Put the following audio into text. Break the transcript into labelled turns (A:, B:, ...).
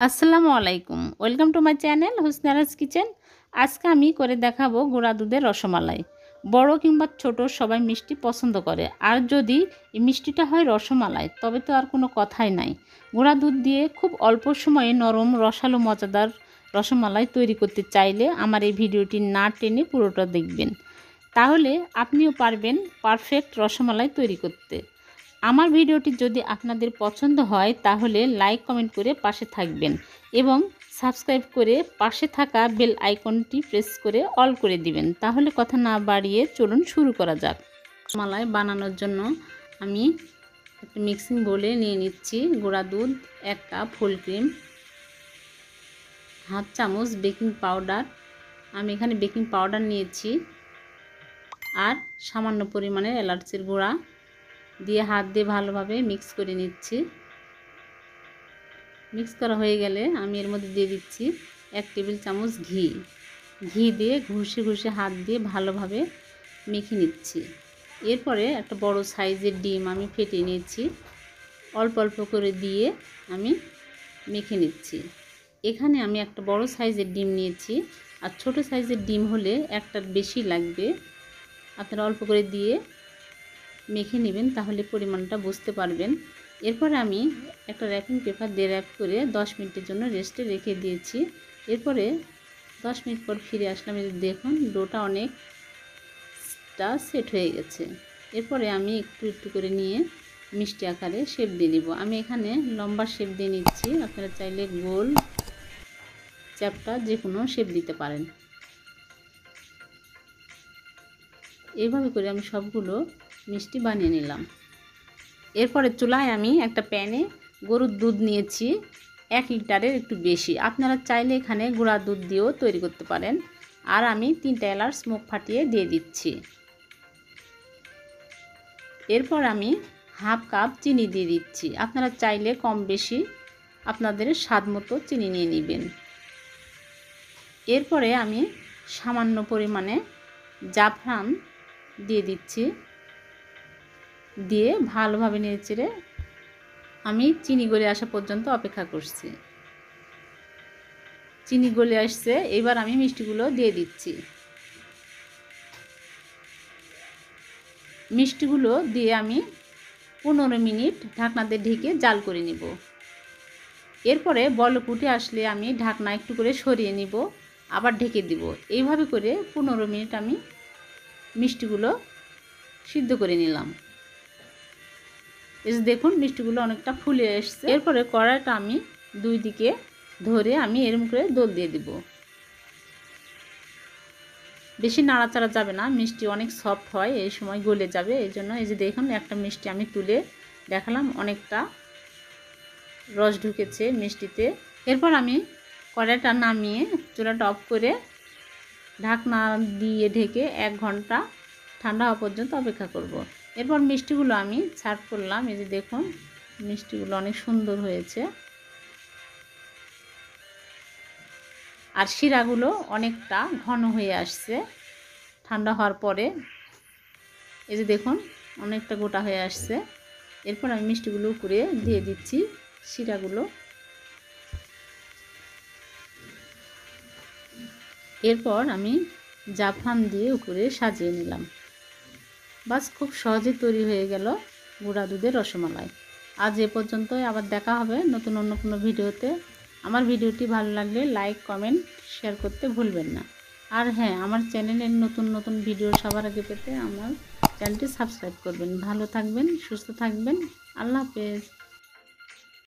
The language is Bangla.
A: আসসালামু আলাইকুম, welcome to my channel Husnaraj kitchen. আজকে আমি করে দেখাবো গুঁড়া দুধের রসমালাই। বড় কিংবা ছোট সবাই মিষ্টি পছন্দ করে, আর যদি এই মিষ্টিটা হয় রসমালাই তবে তো আর কোনো কথাই নাই। গুঁড়া দুধ দিয়ে খুব অল্প সময়ে নরম রসালো মজাদার রসমালাই তৈরি করতে চাইলে আমার এই ভিডিওটি না টেনে পুরোটা দেখবেন, তাহলে আপনিও পারবেন পারফেক্ট রসমালাই তৈরি করতে। আমার ভিডিওটি যদি আপনাদের পছন্দ হয় তাহলে লাইক কমেন্ট করে পাশে থাকবেন এবং সাবস্ক্রাইব করে পাশে থাকা বেল আইকনটি প্রেস করে অল করে দিবেন। তাহলে কথা না বাড়িয়ে চলুন শুরু করা যাক। মালাই বানানোর জন্য আমি একটা মিক্সিং বোলে নিয়ে নিচ্ছি গুঁড়া দুধ, 1 কাপ ফুল ক্রিম, হাফ চামচ বেকিং পাউডার। আমি এখানে বেকিং পাউডার নিয়েছি, আর সামান্য পরিমাণে এলাচের গুঁড়া দিয়ে হাত দিয়ে ভালোভাবে মিক্স করে নিচ্ছি। মিক্স করা হয়ে গেলে আমি এর মধ্যে দিয়ে দিচ্ছি 1 টেবিল চামচ ঘি দিয়ে ঘষে ঘষে হাত দিয়ে ভালোভাবে মেখে নিচ্ছি। এরপরে একটা বড় সাইজের ডিম আমি ফেটিয়ে নিয়েছি, অল্প অল্প করে দিয়ে আমি মেখে নিচ্ছি। এখানে আমি একটা বড় সাইজের ডিম নিয়েছি, আর ছোট সাইজের ডিম হলে একটার বেশি লাগবে। আপনারা অল্প করে দিয়ে মেখে নেবেন, তাহলে পরিমাণটা বুঝতে পারবেন। এরপরে আমি একটা র্যাপিং পেপার দিয়ে র্যাপ করে 10 মিনিটের জন্য রেস্টে রেখে দিয়েছি। এরপরে 10 মিনিট পর ফিরে আসলাম। দেখুন ডোটা অনেকটা সেট হয়ে গেছে। এরপরে আমি একটু একটু করে নিয়ে মিষ্টি আকারে শেপ দিয়ে নিব। আমি এখানে লম্বা শেপ দিয়ে নিচ্ছি, আপনারা চাইলে গোল চ্যাপটা যে কোনো শেপ দিতে পারেন। এইভাবে করে আমি সবগুলো মিষ্টি বানিয়ে নিলাম। এরপরে চুলায় আমি একটা প্যানে গরুর দুধ নিয়েছি 1 লিটারের একটু বেশি। আপনারা চাইলে এখানে গুঁড়া দুধ দিয়েও তৈরি করতে পারেন। আর আমি 3টা এলাচ স্মোক ফাটিয়ে দিয়ে দিচ্ছি। এরপর আমি হাফ কাপ চিনি দিয়ে দিচ্ছি। আপনারা চাইলে কম বেশি আপনাদের স্বাদ মতো চিনি নিয়ে নেবেন। এরপরে আমি সামান্য পরিমাণে জাফরান দিয়ে দিচ্ছি, দিয়ে ভালোভাবে নেড়েচেড়ে আমি চিনি গলে আসা পর্যন্ত অপেক্ষা করছি। চিনি গলে আসছে, এবার আমি মিষ্টিগুলো দিয়ে দিচ্ছি। মিষ্টিগুলো দিয়ে আমি 15 মিনিট ঢাকনা দিয়ে ঢেকে জাল করে নিব। এরপরে বলক উঠে আসলে আমি ঢাকনা একটু করে সরিয়ে নিব, আবার ঢেকে দিব। এইভাবে করে 15 মিনিট আমি মিষ্টিগুলো সিদ্ধ করে নিলাম। এই যে দেখুন মিষ্টিগুলো অনেকটা ফুলে এসছে। এরপরে কড়াইটা আমি 2 দিকে ধরে আমি এরকম করে দোল দিয়ে দিব। বেশি নাড়াচাড়া যাবে না, মিষ্টি অনেক সফট হয়, এই সময় গলে যাবে। এই জন্য এই যে দেখুন একটা মিষ্টি আমি তুলে দেখালাম, অনেকটা রস ঢুকেছে মিষ্টিতে। এরপর আমি কড়াইটা নামিয়ে চুলাটা অফ করে ঢাকনা দিয়ে ঢেকে 1 ঘন্টা ঠান্ডা হওয়া পর্যন্ত অপেক্ষা করব। এরপর মিষ্টিগুলো আমি সার্ভ করলাম। এই যে দেখুন মিষ্টিগুলো অনেক সুন্দর হয়েছে, আর শিরাগুলো অনেকটা ঘন হয়ে আসছে ঠান্ডা হওয়ার পরে। এই যে দেখুন অনেকটা গোটা হয়ে আসছে। এরপর আমি মিষ্টিগুলো উপরে দিয়ে দিচ্ছি শিরাগুলো। এরপর আমি জাফরান দিয়ে উপরে সাজিয়ে নিলাম। বাস খুব সহজে তৈরি হয়ে গেল গুঁড়া দুধের রসমালাই। আজ এ পর্যন্তই, আবার দেখা হবে নতুন অন্য কোনো ভিডিওতে। আমার ভিডিওটি ভালো লাগলে লাইক কমেন্ট শেয়ার করতে ভুলবেন না। আর হ্যাঁ, আমার চ্যানেলের নতুন নতুন ভিডিও সবার আগে পেতে আমার চ্যানেলটি সাবস্ক্রাইব করবেন। ভালো থাকবেন, সুস্থ থাকবেন। আল্লাহ হাফেজ।